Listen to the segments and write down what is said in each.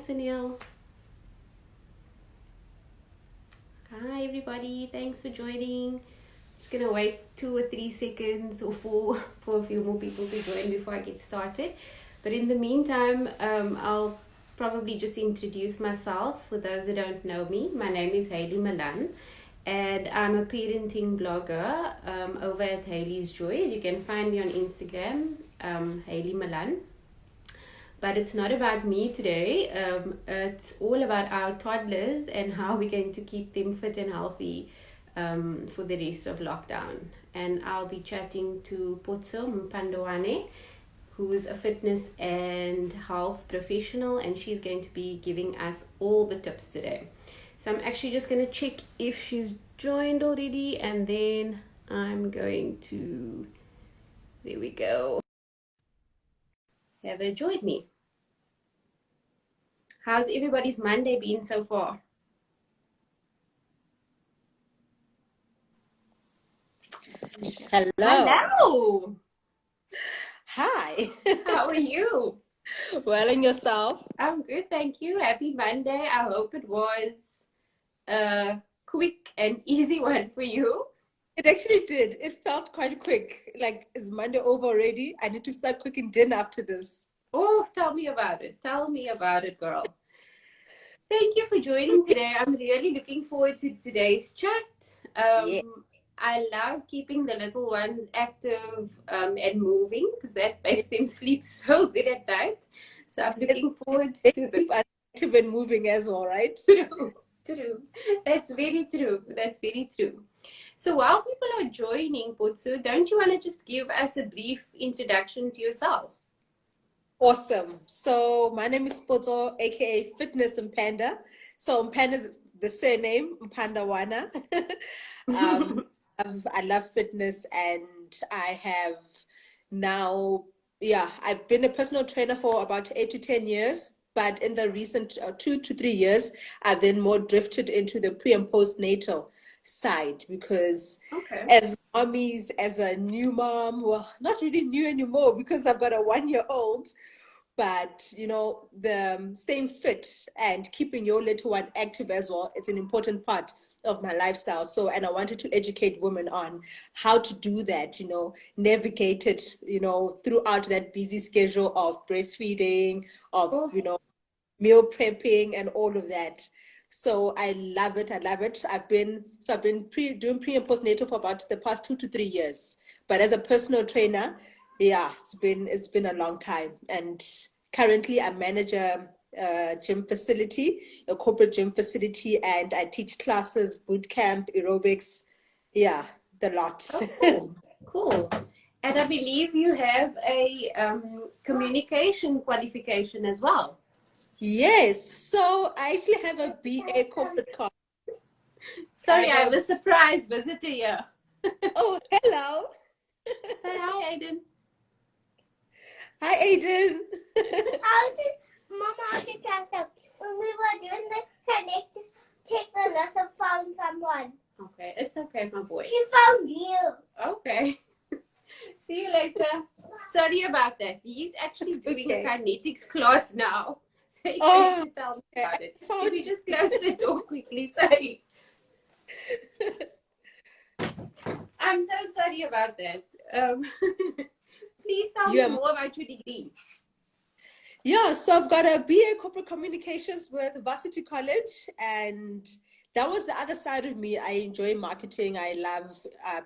Tennille. Hi, everybody. Thanks for joining. Just gonna wait 2 or 3 seconds or four for a few more people to join before I get started. But in the meantime, I'll probably just introduce myself for those who don't know me. My name is Hayley Malan, and I'm a parenting blogger over at Hayley's Joys. You can find me on Instagram, Hayley Malan. But it's not about me today. It's all about our toddlers and how we're going to keep them fit and healthy for the rest of lockdown. And I'll be chatting to Potso Mpandawana, who is a fitness and health professional, and she's going to be giving us all the tips today. So I'm actually just going to check if she's joined already, and then I'm going to, there we go, have her join me. How's everybody's Monday been so far? Hello. Hello. Hi. How are you? Well, and yourself? I'm good, thank you. Happy Monday. I hope it was a quick and easy one for you. It actually did. It felt quite quick. Like, is Monday over already? I need to start cooking dinner after this. Oh, tell me about it. Tell me about it, girl. Thank you for joining today. I'm really looking forward to today's chat. Yeah. I love keeping the little ones active and moving because that makes them sleep so good at night. So I'm looking forward to the Active and moving as well, right? True. That's very true. That's very true. So while people are joining, Potso, don't you want to just give us a brief introduction to yourself? Awesome. So my name is Potso, aka Fitness Mpanda. So Mpanda is the surname, Mpandawana. I love fitness, and I have now, I've been a personal trainer for about 8 to 10 years. But in the recent 2 to 3 years, I've then more drifted into the pre and postnatal side because as mommies, as a new mom, well, not really new anymore because I've got a 1-year-old, but the staying fit and keeping your little one active as well, it's an important part of my lifestyle. So, and I wanted to educate women on how to do that, navigate it, throughout that busy schedule of breastfeeding, of meal prepping and all of that. So I love it. I love it. I've been doing pre and postnatal for about the past 2 to 3 years. But as a personal trainer, yeah, it's been a long time. And currently I manage a gym facility, a corporate gym facility, and I teach classes, boot camp, aerobics, yeah, the lot. Oh, cool. And I believe you have a communication qualification as well. Yes, so I actually have a BA corporate card. Sorry, I have a surprise visitor here. Oh, hello. Say hi, Aiden. Hi, Aiden. Mama, I just asked them. When we were doing the connect, take a lesson, found someone. Okay, it's okay, my boy. She found you. Okay. See you later. Sorry about that. He's actually doing a kinetics class now. So he's going to tell me about it. Can we just close the door quickly? Sorry. I'm so sorry about that. Please tell me more about your degree. Yeah, so I've got a BA Corporate Communications with Varsity College, and that was the other side of me. I enjoy marketing. I love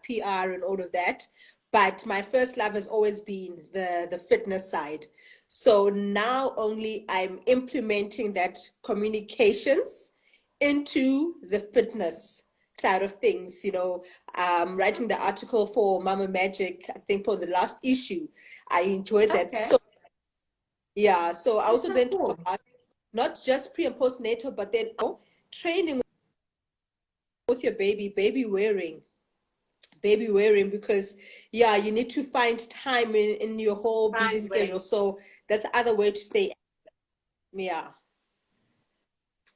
PR and all of that. But my first love has always been the fitness side. So now only I'm implementing that communications into the fitness side of things, writing the article for Mama Magic, I think for the last issue. I enjoyed that so. Yeah, so I also then talk about not just pre and postnatal, but then training with your baby wearing, because you need to find time in your whole busy schedule. So that's other way to stay. Yeah.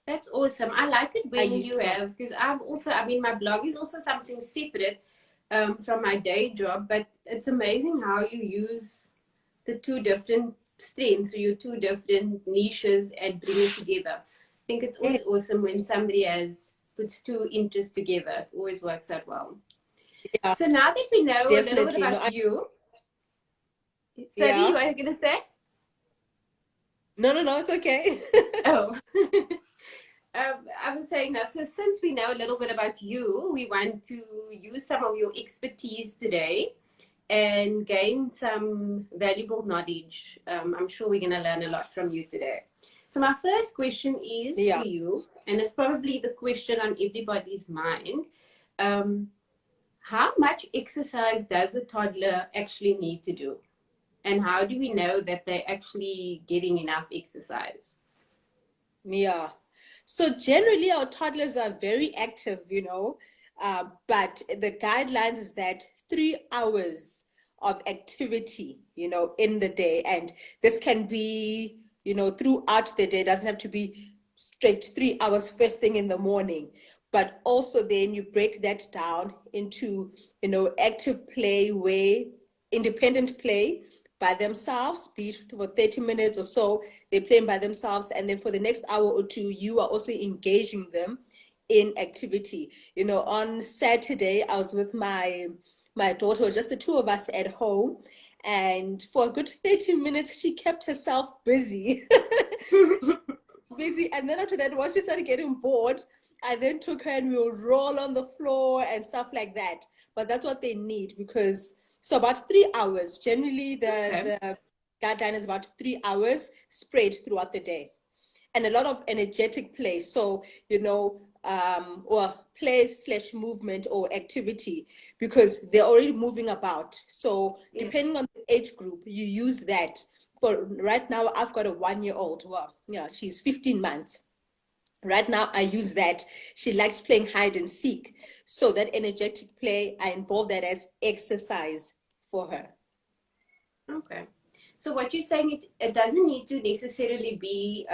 That's awesome. I like it when you have, because my blog is also something separate from my day job, but it's amazing how you use the two different strengths or your two different niches and bring it together. I think it's always awesome when somebody puts two interests together. It always works out well. Yeah, So now that we know a little bit definitely. about you, sorry, Yeah. what are you going to say? No, it's okay. Oh, I was saying now, so since we know a little bit about you, we want to use some of your expertise today and gain some valuable knowledge. I'm sure we're going to learn a lot from you today. So my first question is for Yeah. you, and it's probably the question on everybody's mind. How much exercise does a toddler actually need to do? And how do we know that they're actually getting enough exercise? Yeah. So generally, our toddlers are very active, but the guidelines is that 3 hours of activity, in the day. And this can be, throughout the day. It doesn't have to be straight 3 hours first thing in the morning. But also then you break that down into, active play, independent play by themselves, be it for 30 minutes or so, they're playing by themselves. And then for the next hour or two, you are also engaging them in activity. On Saturday, I was with my daughter, just the two of us at home. And for a good 30 minutes, she kept herself busy. Busy. And then after that, once she started getting bored, I then took her and we would roll on the floor and stuff like that. But that's what they need because so about 3 hours. Generally, Okay. the guideline is about 3 hours spread throughout the day, and a lot of energetic play. So or play slash movement or activity because they're already moving about. So Yes. depending on the age group, you use that. For right now, I've got a 1-year-old. Well, yeah, she's 15 months. Right now, I use that. She likes playing hide and seek. So that energetic play, I involve that as exercise for her. Okay. So what you're saying, it doesn't need to necessarily be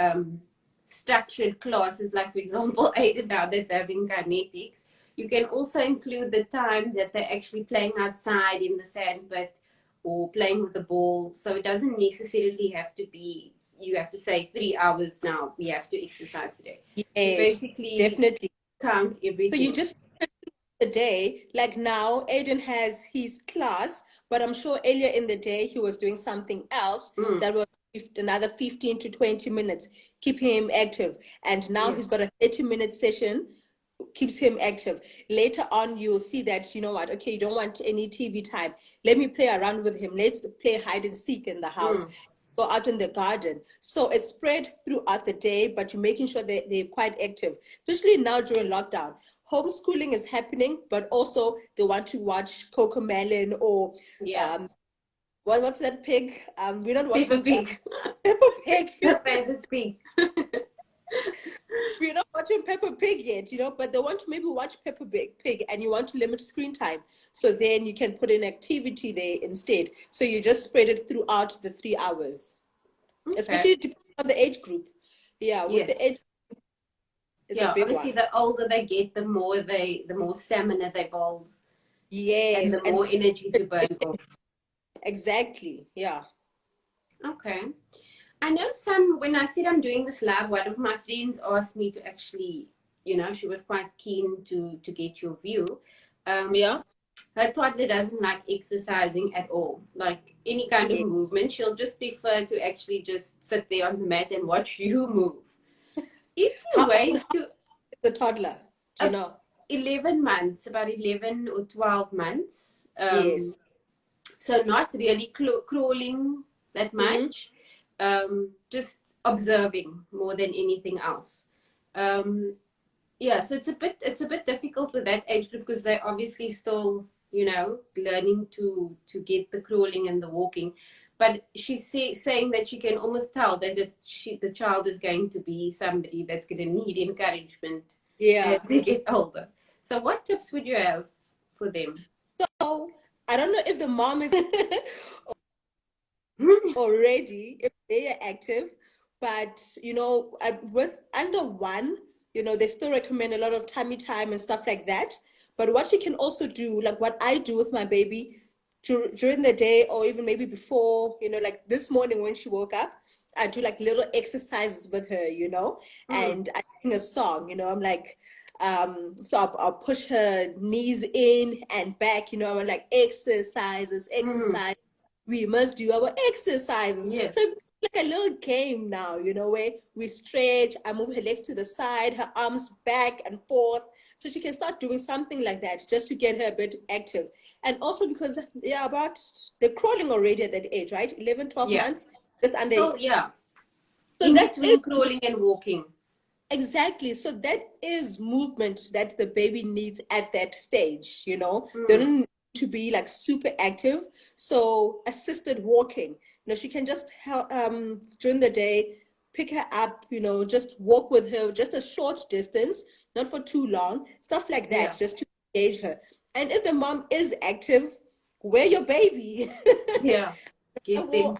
structured classes, like for example, Aiden now that's having kinetics. You can also include the time that they're actually playing outside in the sandpit or playing with the ball. So it doesn't necessarily have to be, you have to say 3 hours now, we have to exercise today. You Yeah, basically definitely. count So you everything. just the day, like now, Aiden has his class, but I'm sure earlier in the day he was doing something else Mm, that was another 15 to 20 minutes, keeping him active. And now he's yes. got a 30-minute session, keeps him active. Later on, you'll see that, you know what, okay, you don't want any TV time. Let me play around with him. Let's play hide and seek in the house. Mm, Go out in the garden. So it's spread throughout the day, but you're making sure that they're quite active, especially now during lockdown. Homeschooling is happening, but also they want to watch Coco Melon or yeah. um, what's that pig? We're not Peppa watching Pig. Peppa Pig. Her famous pig. We're not watching Peppa Pig yet, but they want to maybe watch Peppa Pig and you want to limit screen time. So then you can put in activity there instead. So you just spread it throughout the 3 hours, Okay. especially depending on the age group. Yeah, with the age, Yes. it's a Yeah, big obviously one. the older they get, the more stamina they build and Yes, the and more energy to burn off. exactly. Yeah. Okay. I know when I said I'm doing this live, one of my friends asked me to actually, she was quite keen to get your view. Um, Yeah. Her toddler doesn't like exercising at all, like any kind of Yeah. movement. She'll just prefer to actually just sit there on the mat and watch you move. Is there How old ways to is the toddler? Do you uh, know? 11 months, about 11 or 12 months. Yes. So not really crawling that Mm-hmm. much, just observing more than anything else. Um, yeah, so it's a bit difficult with that age group because they're obviously still, learning to get the crawling and the walking. But she's saying that she can almost tell that the child is going to be somebody that's going to need encouragement as Yeah. they get older. So what tips would you have for them? So I don't know if the mom is already, if they are active, but with under one, they still recommend a lot of tummy time and stuff like that. But what you can also do, like what I do with my baby, during the day, or even maybe before, like this morning when she woke up, I do like little exercises with her, and I sing a song, I'm like, so I'll push her knees in and back, I'm like, exercise. We must do our exercises. Yes. So it's like a little game now, where we stretch, I move her legs to the side, her arms back and forth. So she can start doing something like that just to get her a bit active. And also because they're crawling already at that age, right? 11, 12 Yeah. months, just under. So yeah, So in that is between crawling and walking. exactly. So that is movement that the baby needs at that stage, They don't need to be like super active. So assisted walking, she can just help during the day, pick her up, just walk with her just a short distance, not for too long, stuff like that, Yeah. just to engage her. And if the mom is active, wear your baby. Yeah. I Get them wore,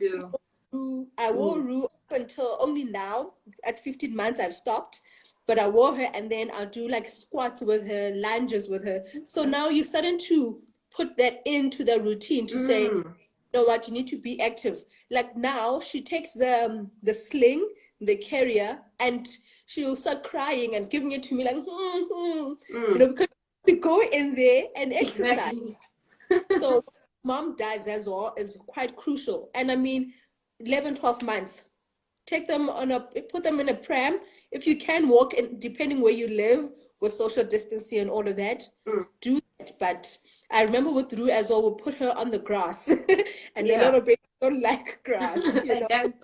to. I wore Rue up until only now. At 15 months, I've stopped. But I wore her, and then I'll do like squats with her, lunges with her. So now you're starting to put that into the routine to say, you know what, you need to be active. Like now, she takes the sling, the carrier, and she'll start crying and giving it to me like, because to go in there and exercise. Exactly. So what mom does as well is quite crucial. And I mean, 11, 12 months, put them in a pram. If you can walk, in, depending where you live with social distancing and all of that, do that. But I remember with Rue as well, we'll put her on the grass. And a lot of babies don't like grass, They don't.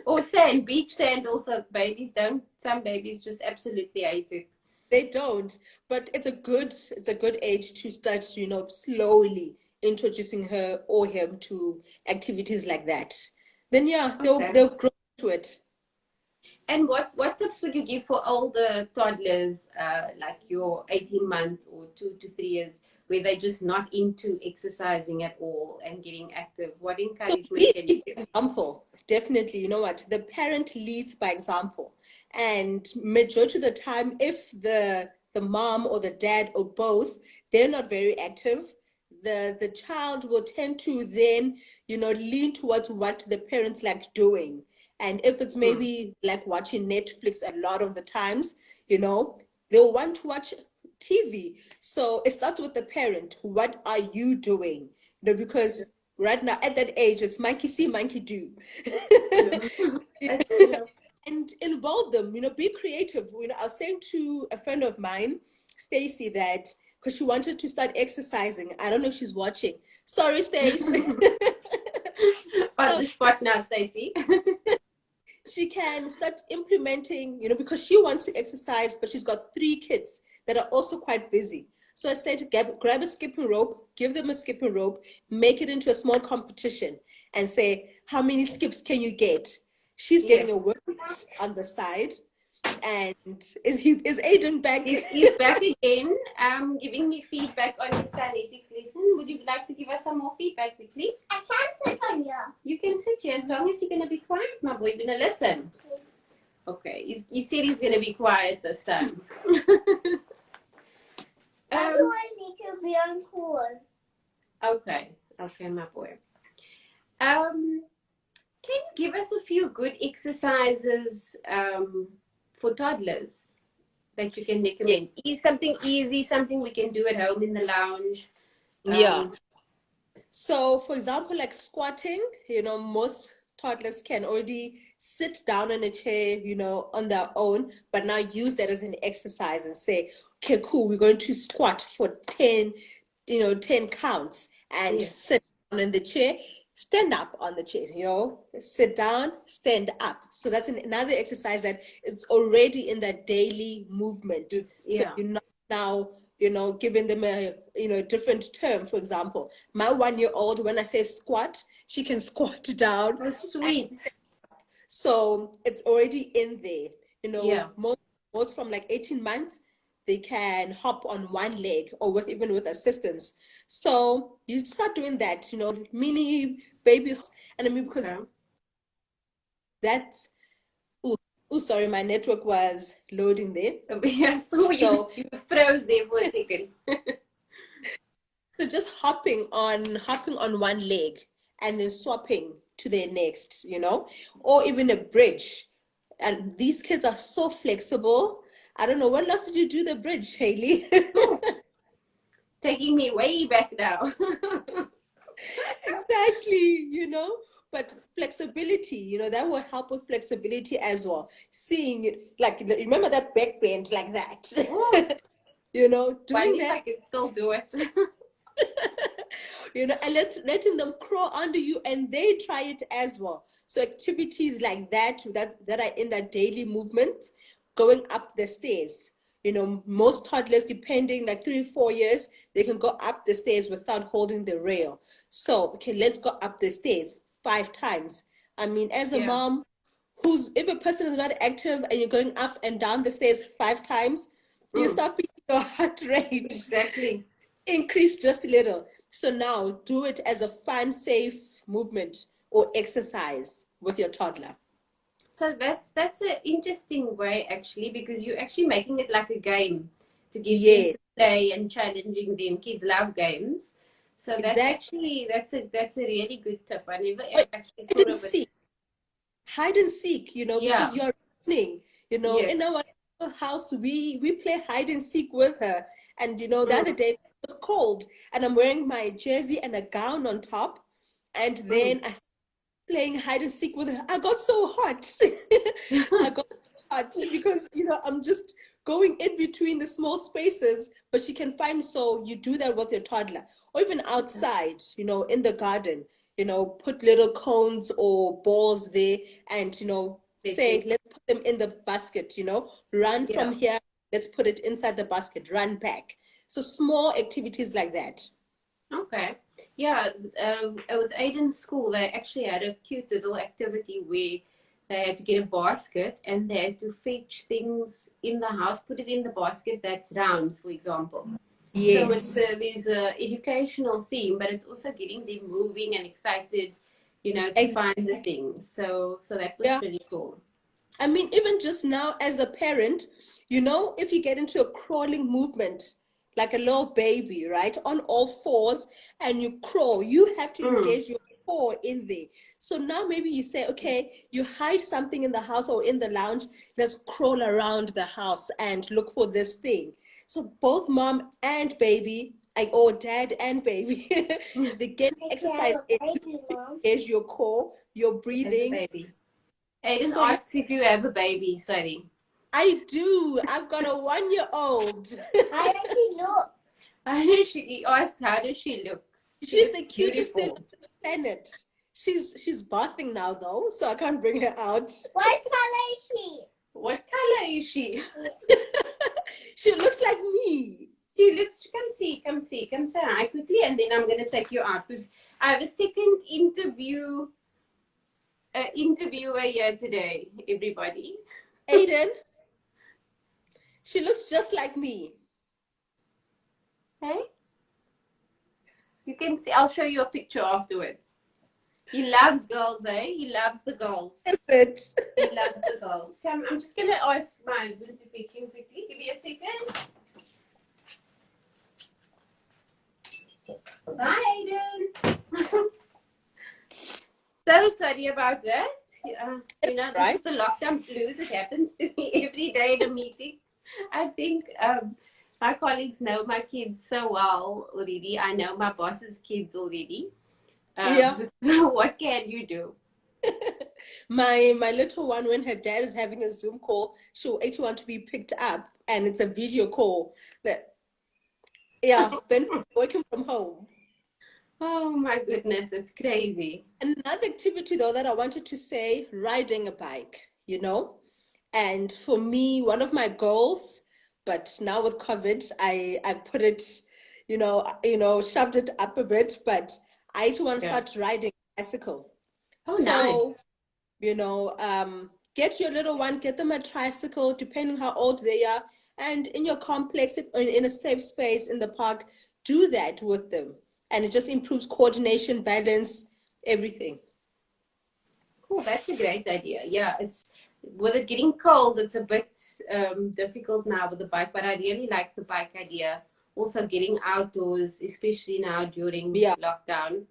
Or sand, beach sand also. Babies don't. Some babies just absolutely hate it. They don't, but it's a good age to start, slowly introducing her or him to activities like that. Then yeah, Okay. they'll grow to it. And what tips would you give for older toddlers, like your 18-month or 2 to 3 years, where they're just not into exercising at all and getting active? What So encouragement we can you lead give? by example, definitely. You know what? The parent leads by example, and majority of the time, if the mom or the dad or both, they're not very active, the child will tend to then, lean towards what the parents like doing. And if it's maybe like watching Netflix a lot of the times, they'll want to watch TV. So it starts with the parent. What are you doing? Because right now at that age, it's monkey see, monkey do. That's true. And involve them, be creative. I was saying to a friend of mine, Stacy, that because she wanted to start exercising. I don't know if she's watching. Sorry, Stacy. On the spot now, Stacey. She can start implementing, because she wants to exercise, but she's got 3 kids that are also quite busy. So I said, grab a skipping rope, give them a skipping rope, make it into a small competition, and say, how many skips can you get? She's getting a workout on the side. And is Aiden back? He's back again, giving me feedback on his phonetics lesson. Would you like to give us some more feedback quickly? I can't sit on here. You can sit here as long as you're going to be quiet, my boy. You're going to listen. Okay, he said he's going to be quiet this time. Everyone needs to be on pause. Okay, my boy. Can you give us a few good exercises for toddlers that you can recommend? Something easy, something we can do at home in the lounge. Yeah. So, for example, like squatting, most toddlers can already sit down in a chair, on their own, but now use that as an exercise and say, okay, cool, we're going to squat for 10 counts and sit down in the chair, stand up on the chair, sit down, stand up. So that's another exercise that it's already in that daily movement. Yeah. So you're not now, giving them a, different term. For example, my 1-year-old, when I say squat, she can squat down. Oh, sweet. So it's already in there, Yeah. most from like 18 months, they can hop on one leg or even with assistance. So you start doing that, mini baby. And I mean, because that's, oh, sorry, my network was loading there. Yes, so you froze there for a second. So just hopping on one leg and then swapping to their next, or even a bridge. And these kids are so flexible. I don't know, when last did you do the bridge, Hayley? Oh, taking me way back now. Exactly, but flexibility, that will help with flexibility as well. Seeing it, like, remember that back bend like that? Oh, Doing wonder if that, I can still do it. and letting them crawl under you and they try it as well. So activities like that are in that daily movement, going up the stairs. Most toddlers, depending like 3 or 4 years, they can go up the stairs without holding the rail. So, okay, let's go up the stairs 5 times. I mean, as a Yeah, mom, if a person is not active and you're going up and down the stairs 5 times, you start feeling your heart rate exactly. increase just a little. So now do it as a fun, safe movement or exercise with your toddler. So that's an interesting way actually, because you're actually making it like a game to get them Yes, to play and challenging them. Kids love games. So exactly. that's a really good tip. I never Or actually hide thought and of it. seek, hide and seek, Yeah. because you're running, in Yes. our house, we play hide and seek with her. And, the other Mm, day it was cold and I'm wearing my jersey and a gown on top. And mm. then I playing hide and seek with her. I got so hot. I got hot because I'm just going in between the small spaces, but she can find. So you do that with your toddler, or even outside, in the garden. Put little cones or balls there, and say, Setting. let's put them in the basket. Run Yeah. from here. Let's put it inside the basket. Run back. So small activities like that. Okay. Yeah, with Aiden's school, they actually had a cute little activity where they had to get a basket and they had to fetch things in the house, put it in the basket that's round, for example. So Yes. there's a educational theme, but it's also getting them moving and excited, to find Exactly. the things. So that was Yeah. pretty cool. I mean, even just now as a parent, if you get into a crawling movement, like a little baby, right, on all fours, and you crawl, you have to Mm, engage your core in there. So now maybe you say, okay, you hide something in the house or in the lounge, let's crawl around the house and look for this thing. So both mom and baby, or dad and baby, they get I can exercise have in a baby, Mom. engage your core, your as a breathing. baby. Aiden So asks if you have a baby. Sorry. I do. I've got a 1-year-old. How does she look? He asked, how does she look? She She's looks the cutest thing on beautiful. this planet. She's bathing now though, so I can't bring her out. What color is she? What color is she? She looks like me. She looks. Come say hi quickly, and then I'm gonna take you out because I have a second interviewer here today. Everybody, Aiden, she looks just like me. hey, you can see. I'll show you a picture afterwards. He loves girls, eh? He loves the girls. Is it? He loves the girls. Come, I'm just gonna ask my husband to fetch him quickly. Give me a second. Bye, Aiden. So sorry about that. This Right? is the lockdown blues. It happens to me every day in a meeting. I think my colleagues know my kids so well already. I know my boss's kids already. Yeah. So what can you do? My little one, when her dad is having a Zoom call, she'll actually want to be picked up, and it's a video call. But yeah, then working from home. Oh my goodness, it's crazy. Another activity though that I wanted to say, riding a bike. And for me, one of my goals, but now with COVID, I put it, shoved it up a bit, but I actually want to Yeah. start riding a bicycle. Oh, So, nice. get your little one, get them a tricycle, depending how old they are, and in your complex, in a safe space in the park, do that with them. And it just improves coordination, balance, everything. Cool. That's a great idea. Yeah, it's with it getting cold, it's a bit difficult now with the bike, but I really like the bike idea also getting outdoors, especially now during Yeah. lockdown,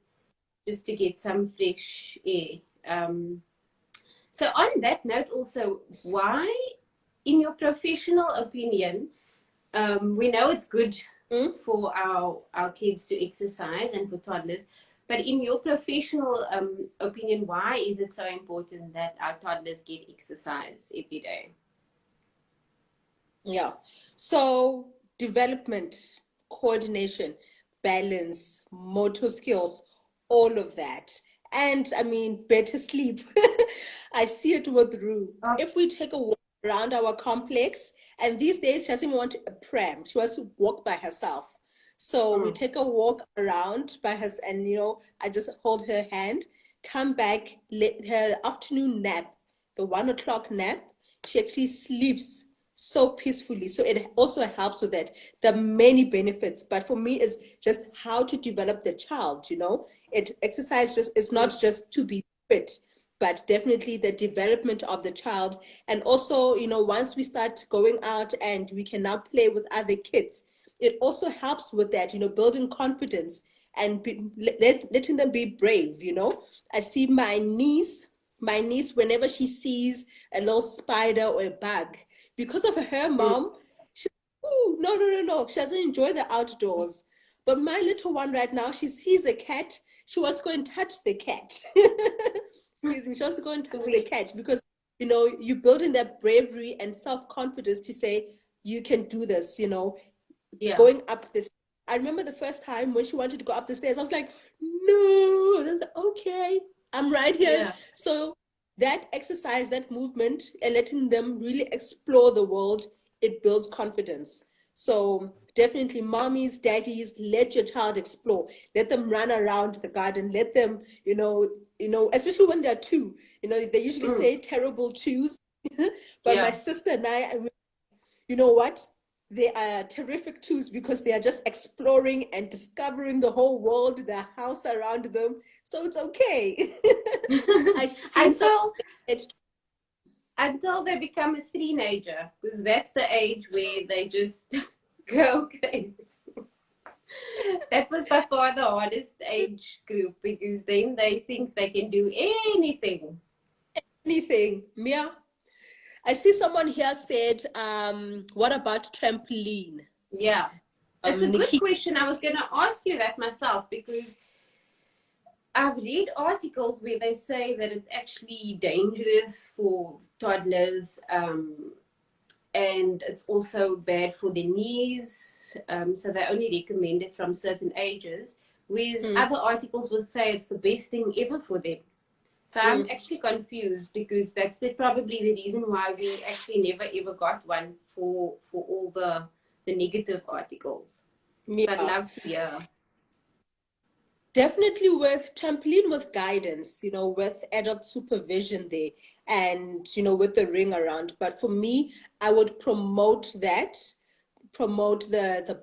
just to get some fresh air. So on that note also, why, in your professional opinion, we know it's good Mm. for our kids to exercise and for toddlers, but in your professional opinion, why is it so important that our toddlers get exercise every day? Yeah. So development, coordination, balance, motor skills, all of that. And I mean, better sleep. I see it with Rue. If we take a walk around our complex, and these days she doesn't even want a pram, she wants to walk by herself. So we take a walk around by her, and I just hold her hand, come back, let her afternoon nap, the 1 o'clock nap. She actually sleeps so peacefully. So it also helps with that. There are many benefits, but for me, it's just how to develop the child. Exercise just is not just to be fit, but definitely the development of the child. And also, once we start going out and we can now play with other kids, it also helps with that, building confidence and letting them be brave. I see my niece, whenever she sees a little spider or a bug, because of her mom, she, ooh, no, no, no, no. She doesn't enjoy the outdoors. But my little one right now, she sees a cat. She wants to go and touch the cat. Excuse me. She wants to go and touch the cat because, you build in that bravery and self-confidence to say, you can do this, going up this. I remember the first time when she wanted to go up the stairs, I was like, no. I was like, okay, I'm right here. Yeah. So that exercise, that movement, and letting them really explore the world, it builds confidence. So definitely, mommies, daddies, let your child explore. Let them run around the garden. Let them, especially when they're two. They usually say terrible twos. But my sister and I, you know what? They are terrific tools because they are just exploring and discovering the whole world, the house around them. So it's okay. I see some until they become a teenager, because that's the age where they just go crazy. That was by far the hardest age group, because then they think they can do anything. anything. Mia, I see someone here said, what about trampoline? Yeah, it's a good Nikki. question. I was going to ask you that myself, because I've read articles where they say that it's actually dangerous for toddlers, and it's also bad for their knees. So they only recommend it from certain ages, whereas other articles will say it's the best thing ever for them. So I'm actually confused, because that's probably the reason why we actually never ever got one, for all the negative articles. Yeah. So I'd love to hear. Definitely with trampoline with guidance, with adult supervision there, and, with the ring around. But for me, I would promote the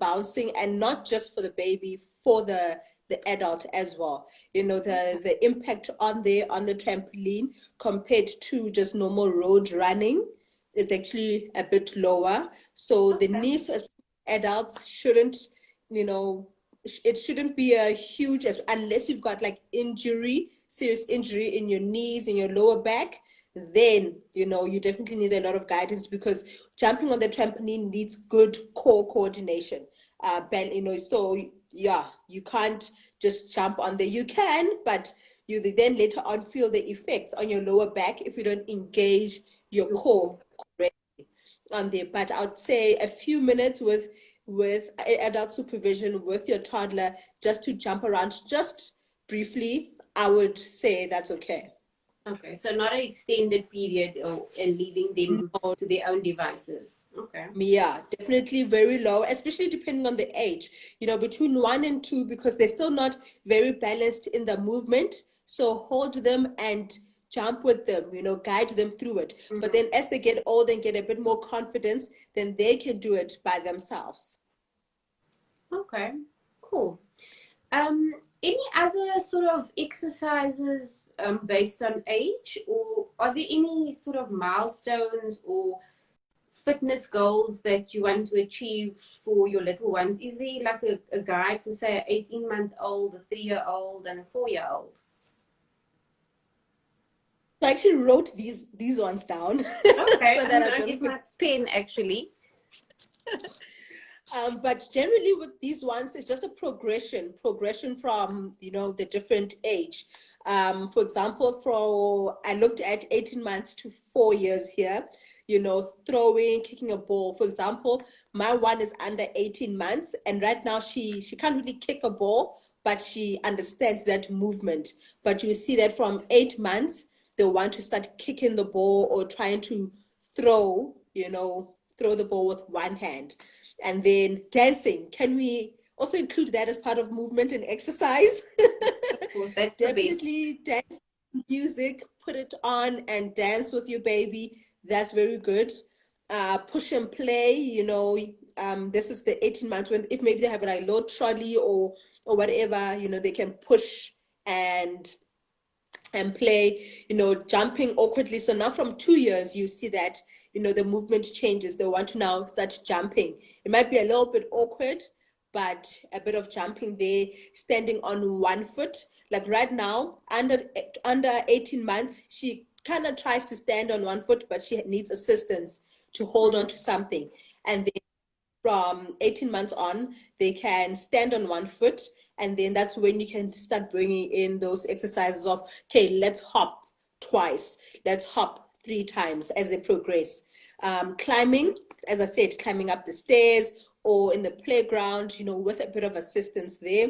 bouncing, and not just for the baby, for the adult as well. The impact on the trampoline compared to just normal road running, it's actually a bit lower. So the knees as adults shouldn't, it shouldn't be a huge, unless you've got like serious injury in your knees, in your lower back, then you definitely need a lot of guidance, because jumping on the trampoline needs good core coordination. So yeah, you can't just jump on there. You can, but you then later on feel the effects on your lower back if you don't engage your core correctly on there. But I'd say a few minutes with adult supervision with your toddler, just to jump around just briefly, I would say that's okay. Okay, so not an extended period, and leaving them to their own devices. Okay. Yeah, definitely very low, especially depending on the age, between 1 and 2, because they're still not very balanced in the movement. So hold them and jump with them, guide them through it. But then as they get older and get a bit more confidence, then they can do it by themselves. Okay, cool. Any other sort of exercises based on age, or are there any sort of milestones or fitness goals that you want to achieve for your little ones, is there like a guide for, say, an 18-month-old, a 3-year-old, and a 4-year-old? So I actually wrote these ones down Okay, so I'm that I gonna don't get forget. my pen actually. But generally with these ones, it's just a progression from, the different age. For example, I looked at 18 months to 4 years here, throwing, kicking a ball. For example, my one is under 18 months, and right now she can't really kick a ball, but she understands that movement. But you see that from 8 months, they want to start kicking the ball or trying to throw, throw the ball with one hand. And then dancing. Can we also include that as part of movement and exercise? Of course, that's the best. Definitely dance music, put it on and dance with your baby. That's very good. Push and play, this is the 18 months when if maybe they have a low trolley or whatever, they can push and play, jumping awkwardly. So now from 2 years, you see that, the movement changes. They want to now start jumping. It might be a little bit awkward, but a bit of jumping there, standing on one foot. Like right now, under 18 months, she kind of tries to stand on one foot, but she needs assistance to hold on to something. And then from 18 months on, they can stand on one foot. And then that's when you can start bringing in those exercises of, okay, let's hop twice. Let's hop 3 times as they progress. Climbing, as I said, climbing up the stairs or in the playground, with a bit of assistance there.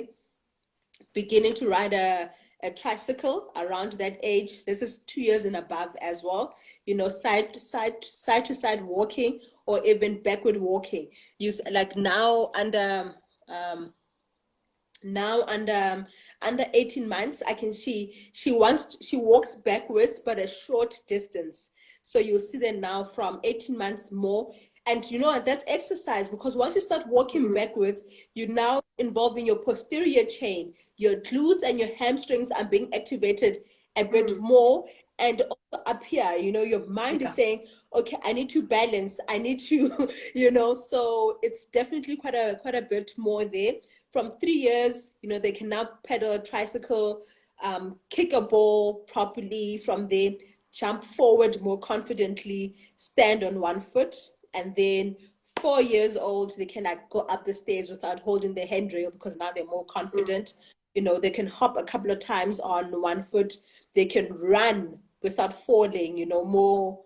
Beginning to ride a tricycle around that age. This is 2 years and above as well. Side to side walking or even backward walking. Use like now under 18 months, I can see she walks backwards but a short distance. So you'll see that now from 18 months more. And that's exercise, because once you start walking backwards, you're now involving your posterior chain. Your glutes and your hamstrings are being activated a bit more. And also up here, your mind is saying, okay, I need to balance. I need to, so it's definitely quite a bit more there. From 3 years, they can now pedal a tricycle, kick a ball properly. From there, jump forward more confidently, stand on one foot. And then 4 years old, they can go up the stairs without holding the handrail, because now they're more confident. They can hop a couple of times on one foot. They can run without falling, more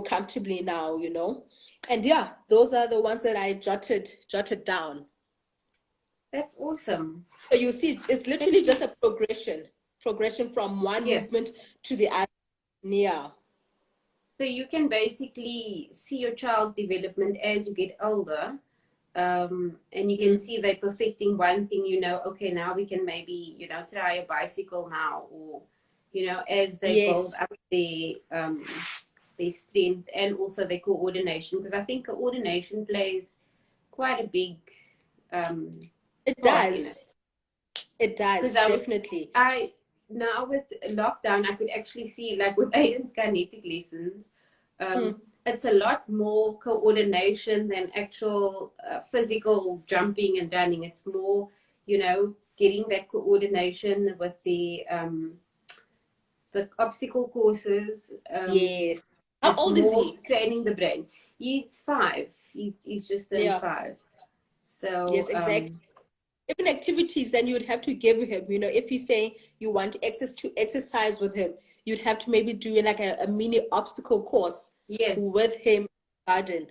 comfortably now, And yeah, those are the ones that I jotted down. That's awesome. So you see, it's literally just a progression from one movement to the other. Yeah. So you can basically see your child's development as you get older, and you can see they're perfecting one thing. Okay, now we can maybe try a bicycle now, or as they build up their strength and also their coordination, because I think coordination plays quite a big it part does. It does, definitely. Now with lockdown, I could actually see, like with Aiden's kinetic lessons, it's a lot more coordination than actual physical jumping and running. It's more, getting that coordination with the obstacle courses. Yes. How old is he? Training the brain. He's 5. He's just turned 5. So yes, exactly. Even activities, then you would have to give him, if he's saying you want access to exercise with him, you'd have to maybe do like a mini obstacle course with him in the garden.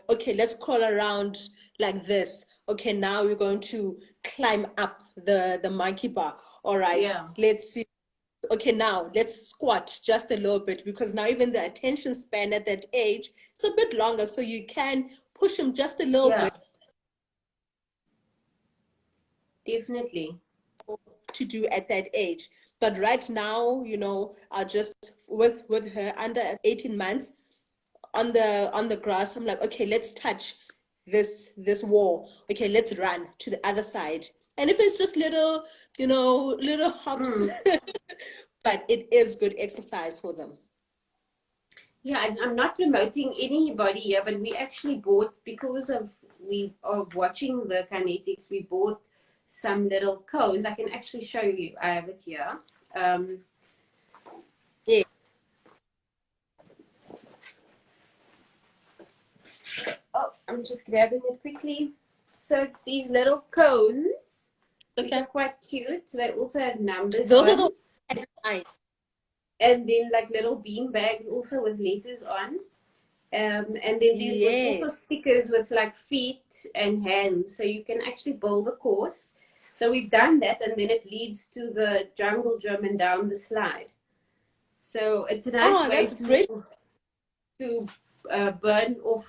Okay, let's crawl around like this. Okay, now we're going to climb up the monkey bar. All right, let's see. Okay, now let's squat just a little bit, because now even the attention span at that age is a bit longer, so you can push him just a little bit. Definitely. To do at that age. But right now, I just with her under 18 months on the grass, I'm like, okay, let's touch this wall. Okay, let's run to the other side. And if it's just little hops, but it is good exercise for them. Yeah, and I'm not promoting anybody here, but we actually bought, because of watching the kinetics, we bought some little cones. I can actually show you. I have it here. Um, Yeah. oh, I'm just grabbing it quickly. So it's these little cones, which are Okay. quite cute. They also have numbers Those are the on, ones I designed. and then like little bean bags also with letters on. And then there was Yes. also stickers with like feet and hands, so you can actually build a course. So we've done that, and then it leads to the jungle gym and down the slide. So it's a nice Oh, way that's brilliant. to burn off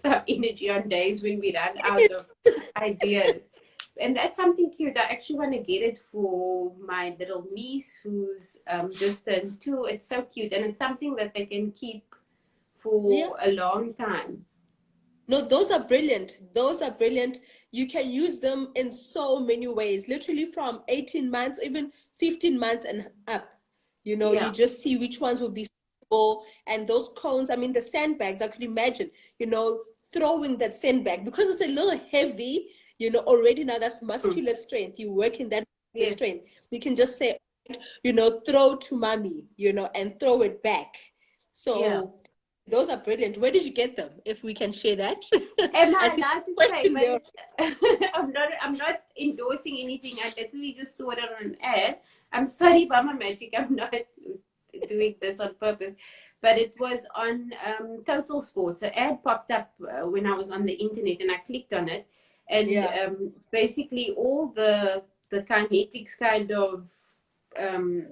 some energy on days when we run out of ideas. And that's something cute. I actually want to get it for my little niece who's just turned 2. It's so cute, and it's something that they can keep Yeah. for a long time. No, those are brilliant. Those are brilliant. You can use them in so many ways, literally from 18 months, even 15 months and up. You know, you Yeah. just see which ones will be suitable. And those cones, I mean, the sandbags, I could imagine, throwing that sandbag because it's a little heavy, already now that's Mm. muscular strength. You work in that Yes. strength. You can just say, throw to mommy, and throw it back. Yeah. So those are brilliant. Where did you get them? If we can share that. Am I I see allowed to the say? question But there. I'm not endorsing anything. I literally just saw it on an ad. I'm sorry, Mama Magic. I'm not doing this on purpose. But it was on Total Sports. An ad popped up when I was on the internet, and I clicked on it, and Yeah. basically all the kinetics kind of um,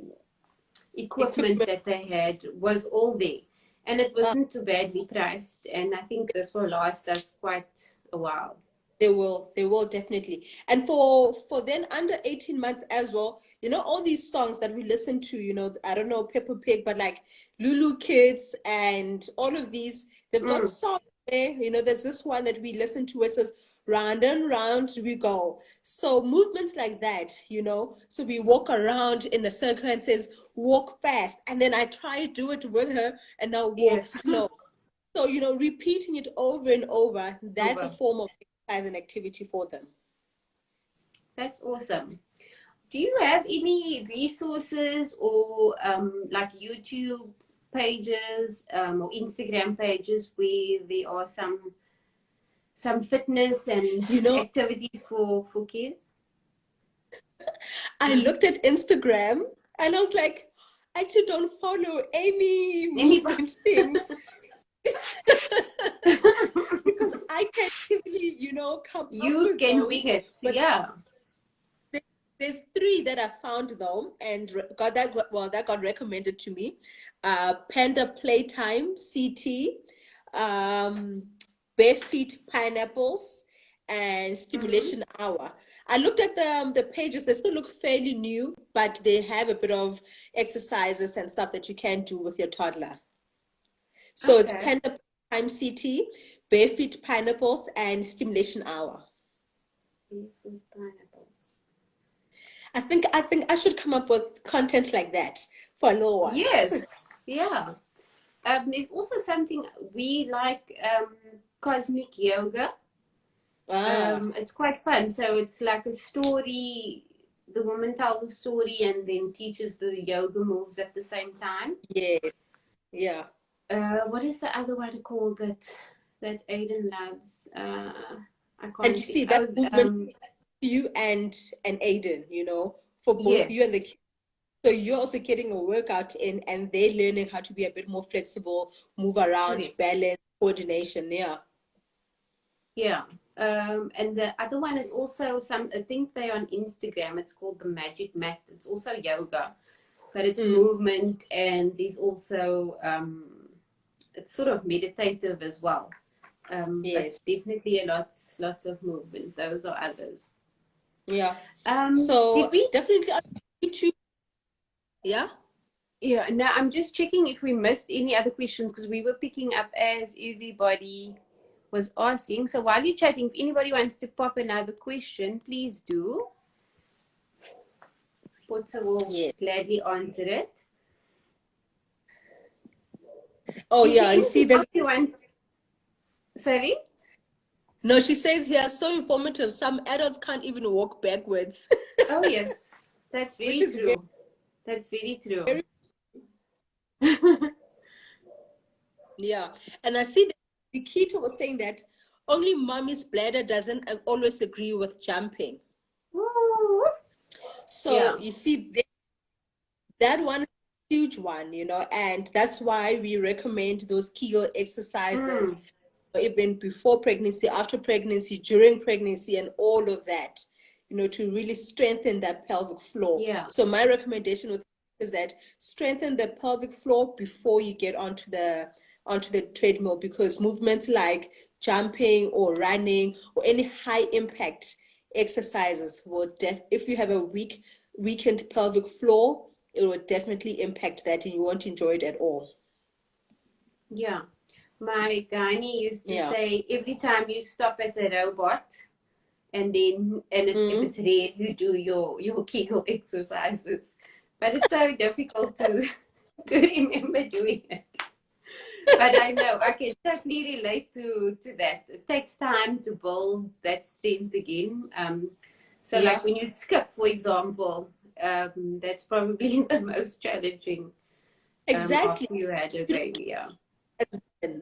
equipment Equipment. that they had was all there, and it Uh, wasn't too badly priced, and I think this will last us quite a while. they will definitely. And for then under 18 months as well, all these songs that we listen to, I don't know, Peppa Pig, but like Lulu Kids and all of these, they've got Mm, songs there. There's this one that we listen to, it says round and round we go. So movements like that, so we walk around in a circle and says walk fast, and then I try to do it with her and now walk yes. slow. So, repeating it over and over, that's a Over. form of exercise and activity for them. That's awesome. Do you have any resources or like YouTube pages or Instagram pages where there are some fitness and You know, activities for kids? I looked at Instagram and I was like, I actually don't follow any Anybody? movement things because I can easily, come up You with can wing those. it. But Yeah. there's three that I found though, and that got recommended to me. Panda Playtime, CT, um, Bare Feet Pineapples, and Mm-hmm. Stimulation Hour. I looked at the pages; they still look fairly new, but they have a bit of exercises and stuff that you can do with your toddler. So it's Okay. Panda Playtime, CT, Bare Feet Pineapples, and Stimulation Hour. Seafood pineapples. I think I should come up with content like that for little ones. Yes, yeah. There's also something we like, cosmic yoga. Ah, It's quite fun. So it's like a story. The woman tells a story and then teaches the yoga moves at the same time. yes, yeah. What is the other one called that Aiden loves? I And can't you think. see, that's Oh, movement for you and Aiden, for both you and the yes, kids. So you're also getting a workout in, and they're learning how to be a bit more flexible, move around, correct. balance, coordination. Yeah. Yeah. And the other one is also I think they're on Instagram. It's called the Magic Mat. It's also yoga, but it's Mm, movement, and there's also it's sort of meditative as well. But yes. definitely lots of movement. Those are others. Yeah. Did So we? definitely on YouTube. Yeah. Yeah. No, I'm just checking if we missed any other questions because we were picking up as everybody was asking. So while you're chatting, if anybody wants to pop another question, please do. Potso will Yes. gladly answer it. Oh Is there yeah, you see, anything there's else you want? Sorry? no. She says here, so informative. Some adults can't even walk backwards, Oh, yes. That's which very is very, true. That's very true. very yeah. And I see that the keto was saying that only mommy's bladder doesn't always agree with jumping. Yeah. So you see, that one is a huge one, and that's why we recommend those Kegel exercises Mm, even before pregnancy, after pregnancy, during pregnancy, and all of that, to really strengthen that pelvic floor. yeah. So my recommendation is that strengthen the pelvic floor before you get onto the treadmill, because movements like jumping or running or any high impact exercises will if you have a weakened pelvic floor, it will definitely impact that, and you won't enjoy it at all. Yeah. My gynae used to Yeah. say every time you stop at a robot if Mm-hmm. it's red, you do your Kegel exercises. But it's so difficult to to remember doing it. But I know I can totally relate to that. It takes time to build that strength again. So Yeah. like when you skip, for example, that's probably the most challenging Exactly. after you had a baby. Yeah.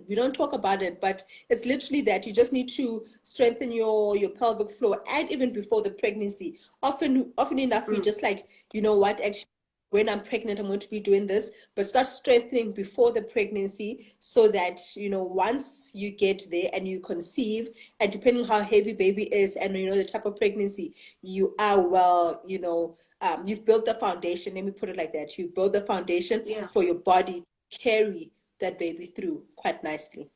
We don't talk about it, but it's literally that you just need to strengthen your pelvic floor, and even before the pregnancy. Often enough, we Mm, just like, you know what, actually, when I'm pregnant, I'm going to be doing this, but start strengthening before the pregnancy, so that, once you get there and you conceive, and depending on how heavy baby is and, the type of pregnancy, you are well, you've built the foundation. Let me put it like that. You build the foundation yeah. for your body to carry that baby through quite nicely.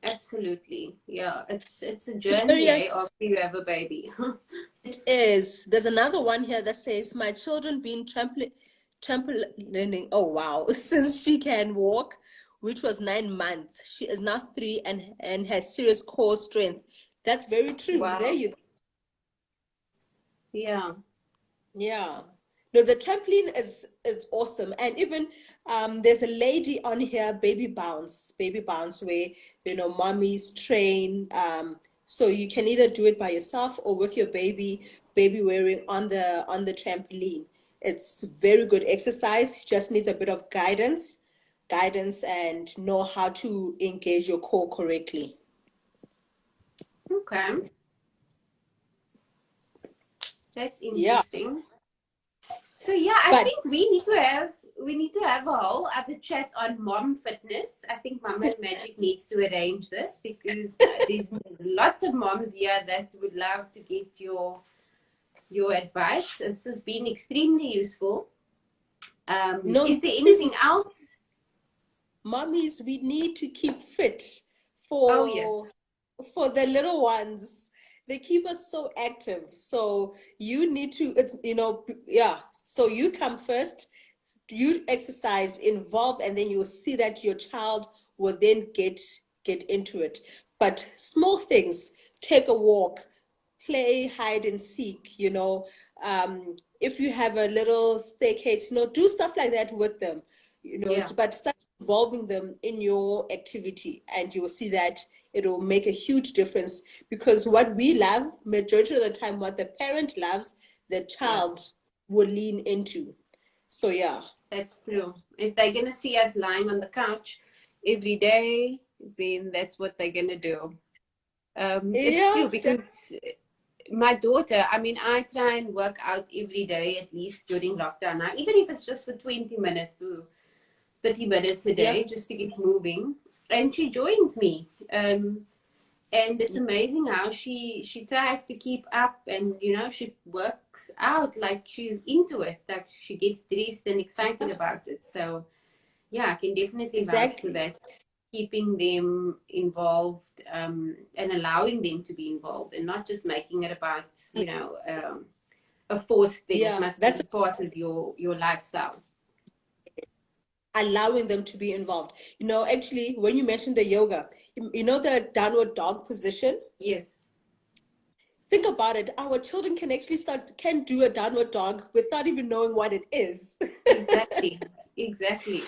Absolutely. Yeah. It's a journey, Sharia, after you have a baby. it is. There's another one here that says, my children been trampolining, oh wow, since she can walk, which was 9 months. She is now 3 and has serious core strength. That's very true. There Wow. you go. Yeah. Yeah. No, the trampoline is awesome. And even there's a lady on here, baby bounce, where mommies train. So you can either do it by yourself or with your baby wearing on the trampoline. It's very good exercise. Just needs a bit of guidance, and know how to engage your core correctly. Okay. That's Yeah. interesting. So yeah, I But think we need to have a whole other chat on mom fitness. I think Mama and Magic needs to arrange this, because there's lots of moms here that would love to get your advice. This has been extremely useful. no, Is there please, anything else? mommies, we need to keep fit Oh for yes. for the little ones. They keep us so active. So you need to, yeah. So you come first, you exercise, involve, and then you'll see that your child will then get into it. But small things, take a walk, play hide and seek, if you have a little staircase, do stuff like that with them, Yeah. but start involving them in your activity, and you will see that it will make a huge difference, because what we love, majority of the time, what the parent loves, the Yeah. child will lean into. So yeah. That's true. If they're gonna see us lying on the couch every day, then that's what they're gonna do. It's Yeah, true, because my daughter, I mean, I try and work out every day, at least during lockdown now, even if it's just for 20 minutes or 30 minutes a yeah, day, just to get moving. And she joins me. And it's amazing how she tries to keep up, and she works out like she's into it, like she gets dressed and excited about it. So yeah, I can definitely vouch for exactly. that. Keeping them involved, and allowing them to be involved, and not just making it about a forced thing. It Yeah, must that's be part of your lifestyle. allowing them to be involved. Actually, when you mentioned the yoga, the downward dog position. Yes, Think about it. Our children can do a downward dog without even knowing what it is. exactly, exactly.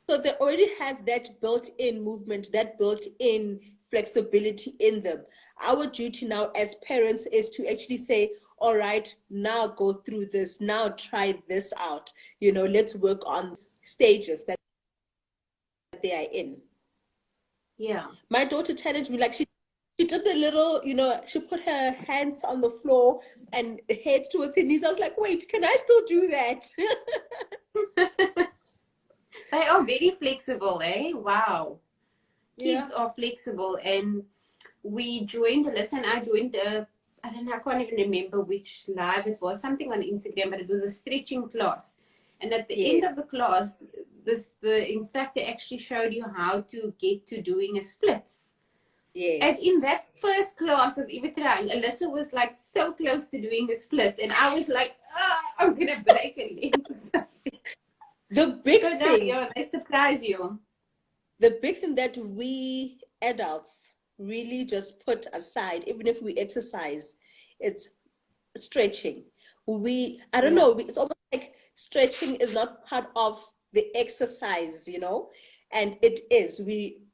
So they already have that built-in movement, that built-in flexibility in them. Our duty now as parents is to actually say, all right, now go through this, now try this out. Let's work on stages that they are in. Yeah. My daughter challenged me, like she did the little, she put her hands on the floor and head towards her knees. I was like, wait, can I still do that? They are very flexible, eh? Wow. Yeah. Kids are flexible, and we joined, Alyssa and I joined I don't know, I can't even remember which live it was, something on Instagram, but it was a stretching class. And at the end Yes. of the class, the instructor actually showed you how to get to doing a splits. And in Yes. that first class of even trying, Alyssa was like so close to doing a split, and I was like, I'm gonna break a leg or something. The big So no, thing, yeah, they surprise you. the big thing that we adults really just put aside, even if we exercise, it's stretching. I don't Yeah. know, it's almost like stretching is not part of the exercise, and it is.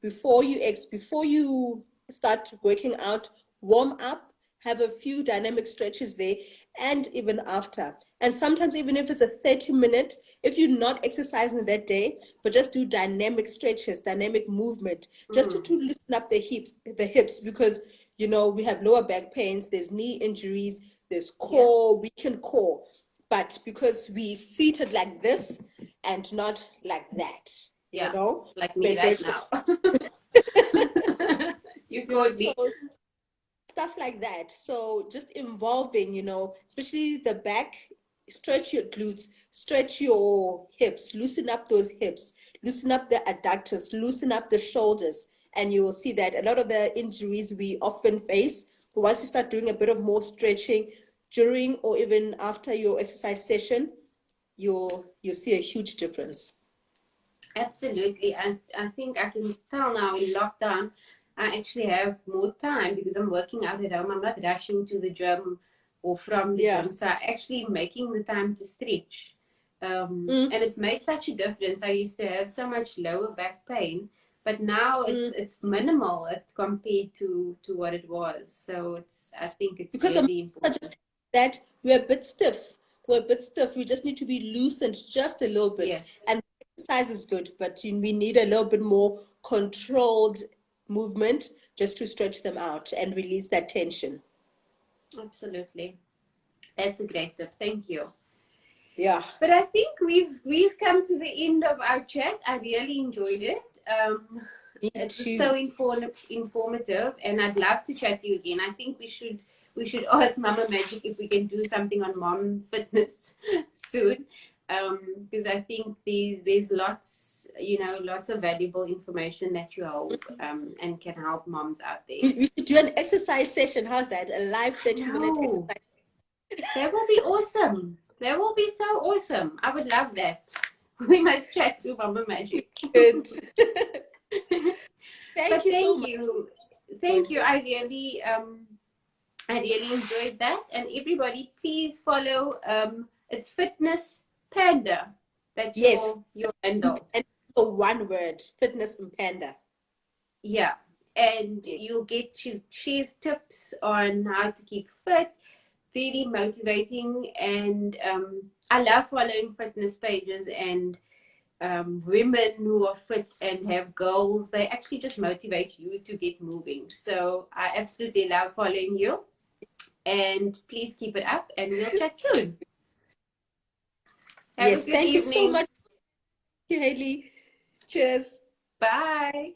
Before you start working out, warm up, have a few dynamic stretches there, and even after. And sometimes even if it's a 30-minute, if you're not exercising that day, but just do dynamic stretches, dynamic movement, just to loosen up the hips, because we have lower back pains, there's knee injuries, there's core, weakened core. But because we seated like this and not like that, Yeah. Like me right majority now. You called so me. stuff like that. So just involving, especially the back, stretch your glutes, stretch your hips, loosen up those hips, loosen up the adductors, loosen up the shoulders. And you will see that a lot of the injuries we often face, once you start doing a bit of more stretching during or even after your exercise session, you'll see a huge difference. Absolutely. And I think I can tell now in lockdown, I actually have more time because I'm working out at home. I'm not rushing to the gym or from the Yeah. gym. So I actually making the time to stretch. Mm. And it's made such a difference. I used to have so much lower back pain, but now it's minimal compared to what it was. So I think it's Because the really muscles are important. just that we're a bit stiff. We're a bit stiff. We just need to be loosened just a little bit. Yes. And exercise is good, but we need a little bit more controlled movement just to stretch them out and release that tension. Absolutely. That's a great tip. Thank you. Yeah. But I think we've come to the end of our chat. I really enjoyed it. Me It was too. so informative, and I'd love to chat to you again. I think we should ask Mama Magic if we can do something on mom fitness soon, because I think there's lots of valuable information that you hold and can help moms out there. We should do an exercise session. How's that? A live 30-minute No, exercise. that will be awesome. That will be so awesome. I would love that. We must chat to Mama Magic. Good. But Thank you so much. thank you. I really enjoyed that. And everybody, please follow. It's Fitness Panda. That's Yes. your handle. And so one word, Fitness Mpanda. Yeah, and you'll get she's tips on how to keep fit. Very motivating, and I love following fitness pages and women who are fit and have goals. They actually just motivate you to get moving. So I absolutely love following you, and please keep it up, and we'll chat soon. Have Yes, a good thank you so evening. much. Thank you, Hayley. Cheers. Bye.